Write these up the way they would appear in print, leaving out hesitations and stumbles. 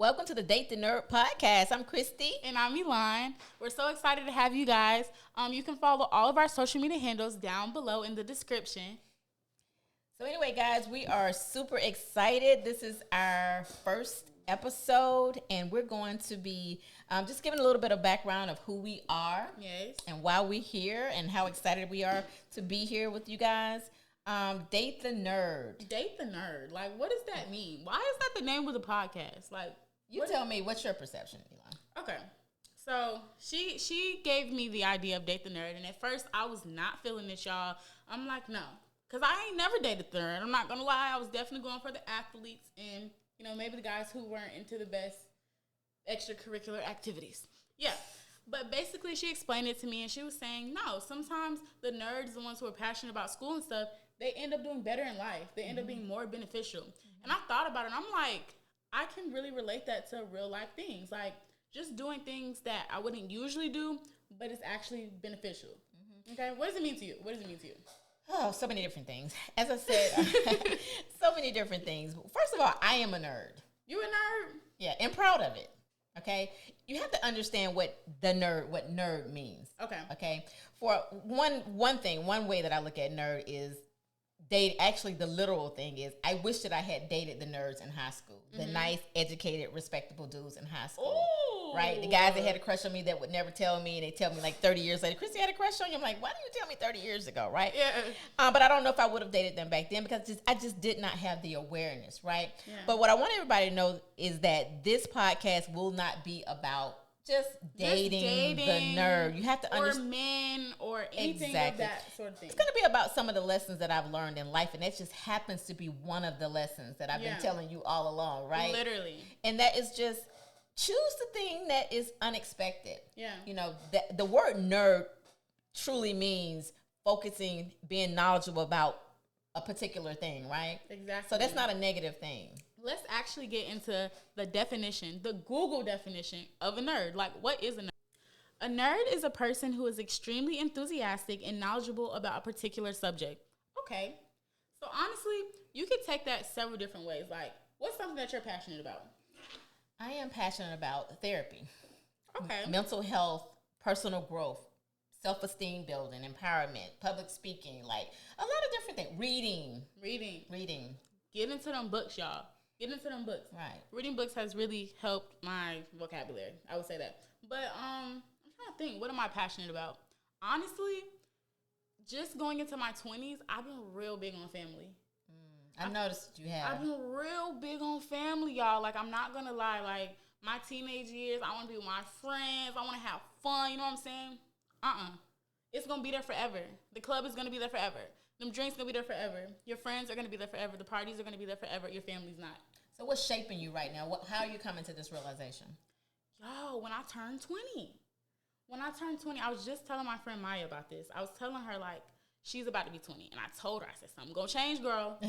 Welcome to the Date the Nerd podcast. I'm Christy. And I'm Elon. We're so excited to have you guys. You can follow all of our social media handles down below in the description. So anyway, guys, we are super excited. This is our first episode, and we're going to be just giving a little bit of background of who we are, Yes, and why we're here, and how excited we are to be here with you guys. Date the Nerd. Date the Nerd. Like, what does that mean? Why is that the name of the podcast? Like, You tell me, what's your perception, Elon? Okay, so she gave me the idea of Date the Nerd, and at first I was not feeling it, y'all. I'm like, no, because I ain't never dated the nerd. I'm not gonna lie, I was definitely going for the athletes and maybe the guys who weren't into the best extracurricular activities. Yeah. But basically, she explained it to me, and she was saying, no, sometimes the nerds, the ones who are passionate about school and stuff, they end up doing better in life. They end up being more beneficial. And I thought about it, and I'm like, I can really relate that to real life things. Like, just doing things that I wouldn't usually do, but it's actually beneficial. Okay? What does it mean to you? What does it mean to you? Oh, so many different things. As I said, so many different things. First of all, I am a nerd. You a nerd? Yeah, and proud of it. Okay? You have to understand what nerd means. Okay. Okay? For one way that I look at nerd is actually the literal thing is I wish that I had dated the nerds in high school. The nice, educated, respectable dudes in high school. Ooh. Right? The guys that had a crush on me that would never tell me, and they tell me like 30 years later, Christy had a crush on you. I'm like, why didn't you tell me 30 years ago, right? Yeah. But I don't know if I would have dated them back then because I just did not have the awareness, right? Yeah. But what I want everybody to know is that this podcast will not be about just dating the nerd. You have to understand. Or men or anything Exactly. of that sort of thing. It's going to be about some of the lessons that I've learned in life, and that just happens to be one of the lessons that I've been telling you all along, right? Literally. And that is just choose the thing that is unexpected. Yeah. You know, the word nerd truly means focusing, being knowledgeable about a particular thing, right? Exactly. So that's not a negative thing. Let's actually get into the definition, the Google definition of a nerd. Like, what is a nerd? A nerd is a person who is extremely enthusiastic and knowledgeable about a particular subject. Okay. So honestly, you could take that several different ways. Like, what's something that you're passionate about? I am passionate about therapy. Okay. Mental health, personal growth, self-esteem building, empowerment, public speaking, like a lot of different things. Reading. Get into them books, y'all. Get into them books. Right. Reading books has really helped my vocabulary. I would say that. But I'm trying to think, what am I passionate about? Honestly, just going into my 20s, I've been real big on family. I noticed you have. I've been real big on family, y'all. Like, I'm not going to lie. Like, my teenage years, I want to be with my friends. I want to have fun. You know what I'm saying? It's going to be there forever. The club is going to be there forever. Them drinks going to be there forever. Your friends are going to be there forever. The parties are going to be there forever. Your family's not. So what's shaping you right now? How are you coming to this realization? Yo, when I turned 20. I was just telling my friend Maya about this. I was telling her, like, she's about to be 20. And I told her, I said, something's going to change, girl.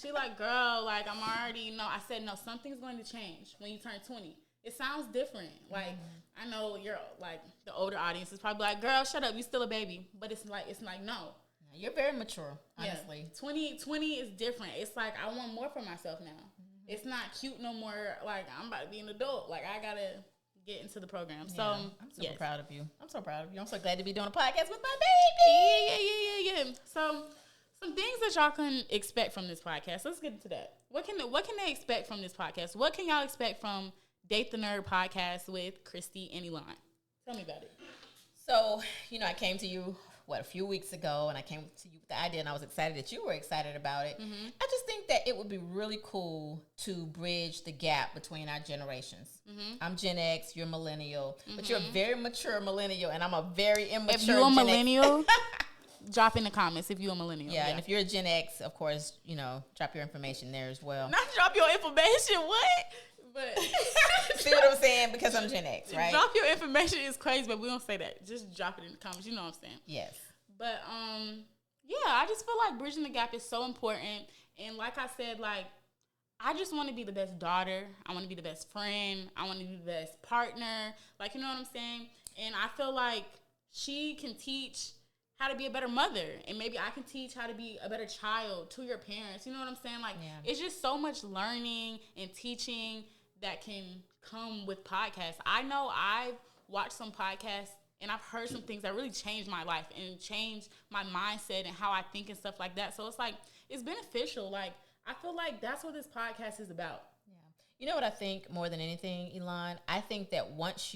She like, girl, like, I'm already, I said, no, something's going to change when you turn 20. It sounds different. Like, I know you're, like, the older audience is probably like, girl, shut up, you still a baby. But it's like, no. You're very mature, honestly. Yeah. 20 is different. It's like, I want more for myself now. It's not cute no more. Like, I'm about to be an adult. Like, I got to get into the program. So, I'm super proud of you. I'm so proud of you. I'm so glad to be doing a podcast with my baby. Yeah. So, some things that y'all can expect from this podcast. Let's get into that. What can they expect from this podcast? What can y'all expect from Date the Nerd podcast with Christy and Elon? Tell me about it. So, I came to you, a few weeks ago, and I came to you with the idea, and I was excited that you were excited about it. I just think that it would be really cool to bridge the gap between our generations. I'm Gen X, you're millennial, but you're a very mature millennial, and I'm a very immature If you're a Gen millennial, drop in the comments if you're a millennial. Yeah, and if you're a Gen X, of course, drop your information there as well. Not drop your information, what? But see what I'm saying? Because I'm Gen X, right? Drop your information is crazy, but we don't say that. Just drop it in the comments. You know what I'm saying? Yes. But yeah, I just feel like bridging the gap is so important. And like I said, like, I just want to be the best daughter. I want to be the best friend. I want to be the best partner. Like, you know what I'm saying? And I feel like she can teach how to be a better mother, and maybe I can teach how to be a better child to your parents. You know what I'm saying? Like, it's just so much learning and teaching that can come with podcasts. I know I've watched some podcasts and I've heard some things that really changed my life and changed my mindset and how I think and stuff like that. So it's like, it's beneficial. Like, I feel like that's what this podcast is about. Yeah. You know what I think more than anything, Elon? I think that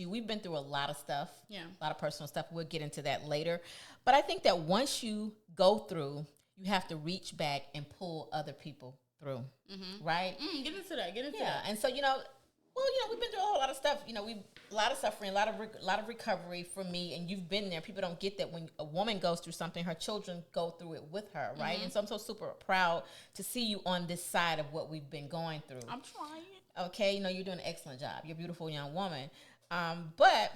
we've been through a lot of stuff, a lot of personal stuff. We'll get into that later. But I think that once you go through, you have to reach back and pull other people through, right? Get into that. Yeah, and so, we've been through a whole lot of stuff. A lot of suffering, a lot of recovery for me, and you've been there. People don't get that when a woman goes through something, her children go through it with her, right? And so I'm so super proud to see you on this side of what we've been going through. I'm trying. Okay, you're doing an excellent job. You're a beautiful young woman. But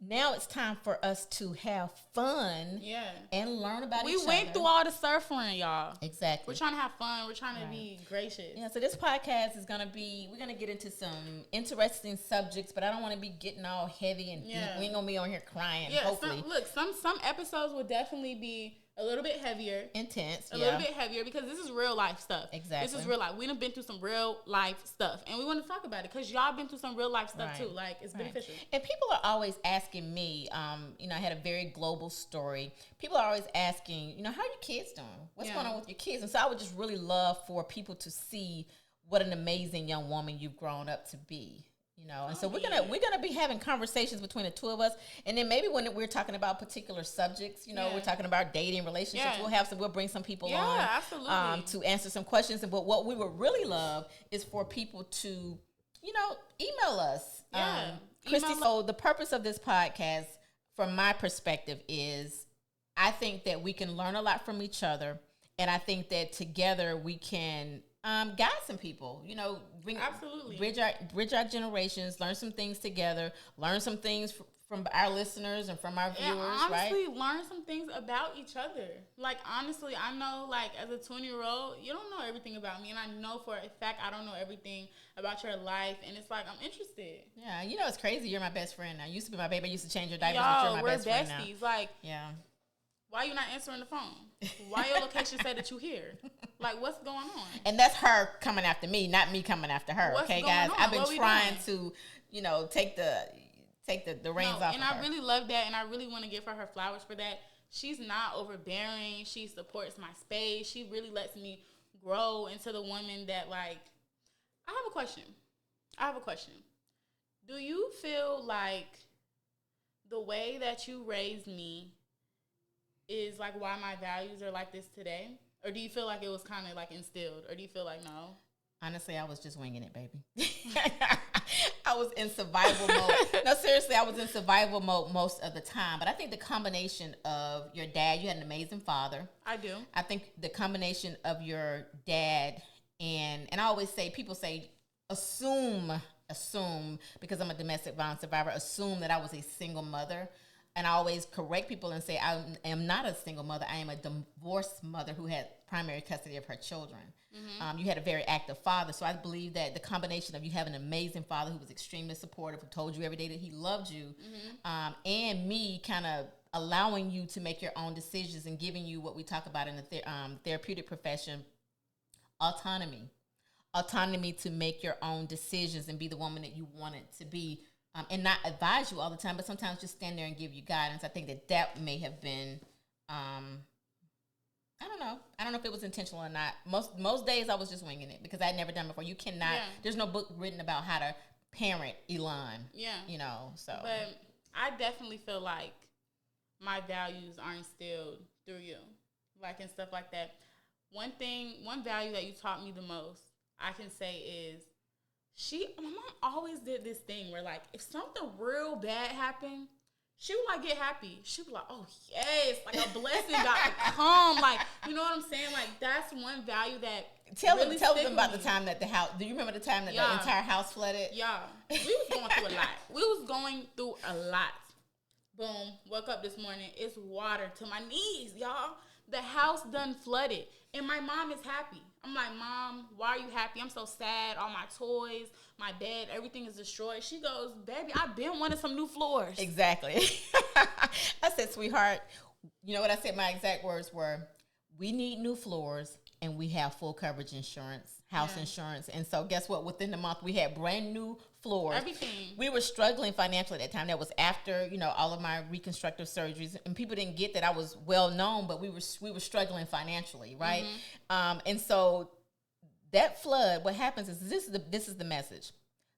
now it's time for us to have fun and learn about each other. We went through all the suffering, y'all. Exactly. We're trying to have fun. We're trying to be gracious. Yeah, so this podcast is we're going to get into some interesting subjects, but I don't want to be getting all heavy and deep. We ain't going to be on here crying, hopefully. Some episodes will definitely be a little bit heavier. Intense, A little bit heavier because this is real life stuff. Exactly. This is real life. We done been through some real life stuff. And we want to talk about it because y'all been through some real life stuff too. Like, it's beneficial. And people are always asking me, I had a very global story. People are always asking, how are your kids doing? What's going on with your kids? And so I would just really love for people to see what an amazing young woman you've grown up to be. And so we're gonna be having conversations between the two of us, and then maybe when we're talking about particular subjects, we're talking about dating, relationships. We'll bring some people on, absolutely, to answer some questions. But what we would really love is for people to, email us. Christy. So the purpose of this podcast, from my perspective, is I think that we can learn a lot from each other, and I think that together we can guide some people, absolutely bridge our generations, learn some things together, learn some things from our listeners and from our viewers, honestly, learn some things about each other. Like, honestly, I know, like, as a 20-year-old, you don't know everything about me, and I know for a fact I don't know everything about your life, and it's like, I'm interested. Yeah, it's crazy. You're my best friend now. You used to be my baby. I used to change your diapers, but you're my best friend now. We're besties. Like, why you not answering the phone? Why your location say that you here? Like, what's going on? And that's her coming after me, not me coming after her. What's okay, going guys? on? I've been trying to, take the reins off. And I really love that, and I really want to give her flowers for that. She's not overbearing. She supports my space. She really lets me grow into the woman that, like, I have a question. Do you feel like the way that you raised me is like why my values are like this today? Or do you feel like it was kind of like instilled? Or do you feel like no? Honestly, I was just winging it, baby. I was in survival mode. No, seriously, I was in survival mode most of the time. But I think the combination of your dad, you had an amazing father. I do. I think the combination of your dad and I always say, people say, assume, because I'm a domestic violence survivor, assume that I was a single mother. And I always correct people and say, I am not a single mother. I am a divorced mother who had primary custody of her children. You had a very active father. So I believe that the combination of you having an amazing father who was extremely supportive, who told you every day that he loved you, and me kind of allowing you to make your own decisions and giving you what we talk about in the therapeutic profession, autonomy to make your own decisions and be the woman that you wanted to be. And not advise you all the time, but sometimes just stand there and give you guidance. I think that may have been, I don't know. I don't know if it was intentional or not. Most days I was just winging it because I had never done it before. You cannot, there's no book written about how to parent Elon. Yeah. So. But I definitely feel like my values are instilled through you, like, and stuff like that. One value that you taught me the most, I can say is, my mom always did this thing where, like, if something real bad happened, she would, like, get happy. She would be like, oh, yes, like, a blessing got to come. Like, you know what I'm saying? Like, that's one value that Tell them about the time that the house, do you remember the time that the entire house flooded? Yeah. We was going through a lot. Boom, woke up this morning, it's water to my knees, y'all. The house done flooded, and my mom is happy. I'm like, Mom, why are you happy? I'm so sad. All my toys, my bed, everything is destroyed. She goes, baby, I've been wanting some new floors. Exactly. I said, sweetheart, you know what I said? My exact words were, we need new floors, and we have full coverage insurance, house insurance. And so guess what? Within the month, we had brand new floors. Everything. We were struggling financially at that time. That was after, all of my reconstructive surgeries, and people didn't get that I was well known, but we were struggling financially, right? And so that flood, what happens is this is the message.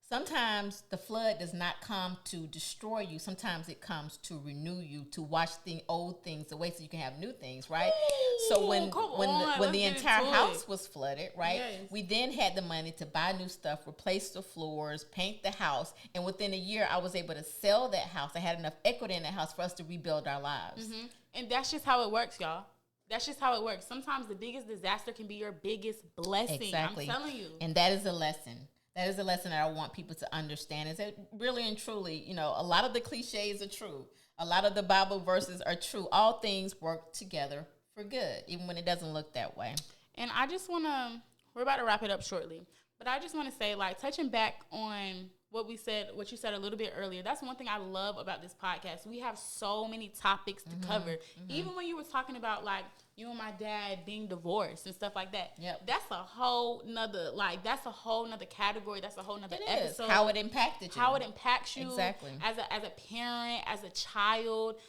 Sometimes the flood does not come to destroy you. Sometimes it comes to renew you, to wash the old things away so you can have new things, right? Ooh, so when the entire house was flooded, right? Yes. We then had the money to buy new stuff, replace the floors, paint the house, and within a year I was able to sell that house. I had enough equity in that house for us to rebuild our lives. And that's just how it works, y'all. That's just how it works. Sometimes the biggest disaster can be your biggest blessing. Exactly. I'm telling you. And that is a lesson. That is a lesson that I want people to understand, is that really and truly, a lot of the cliches are true. A lot of the Bible verses are true. All things work together for good, even when it doesn't look that way. And I just want to, we're about to wrap it up shortly, but I just want to say, touching back on what you said a little bit earlier, that's one thing I love about this podcast. We have so many topics to cover. Even when you were talking about, you and my dad being divorced and stuff like that. Yep. That's a whole nother, category. That's a whole nother episode. How it impacted you. How it impacts you. Exactly. As a parent, as a child.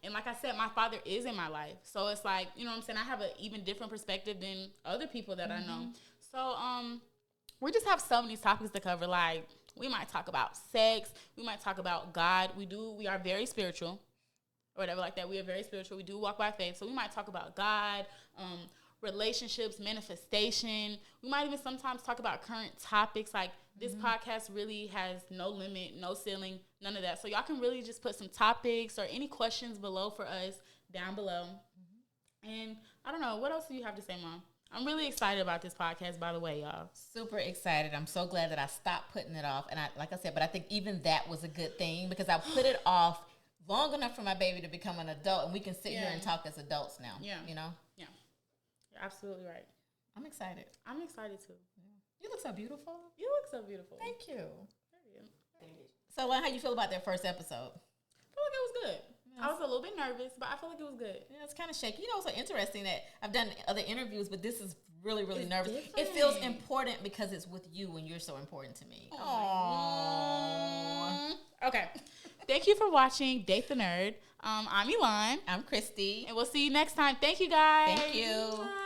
And like I said, my father is in my life. So it's you know what I'm saying? I have an even different perspective than other people that I know. So, we just have so many topics to cover. We might talk about sex. We might talk about God. We are very spiritual. Or whatever like that. We are very spiritual. We do walk by faith. So we might talk about God, relationships, manifestation. We might even sometimes talk about current topics. This podcast really has no limit, no ceiling, none of that. So y'all can really just put some topics or any questions below for us down below. And I don't know. What else do you have to say, Mom? I'm really excited about this podcast, by the way, y'all. Super excited. I'm so glad that I stopped putting it off. And but I think even that was a good thing, because I put it off long enough for my baby to become an adult, and we can sit here and talk as adults now. Yeah. Yeah. You're absolutely right. I'm excited. I'm excited too. Yeah. You look so beautiful. You look so beautiful. Thank you. So, how you feel about that first episode? I feel like it was good. Yes. I was a little bit nervous, but I feel like it was good. Yeah, it's kind of shaky. It's so interesting that I've done other interviews, but this is really, really nervous. Different. It feels important because it's with you, and you're so important to me. Aww. Okay. Thank you for watching Date the Nerd. I'm Elon. I'm Christy. And we'll see you next time. Thank you, guys. Thank you. Bye.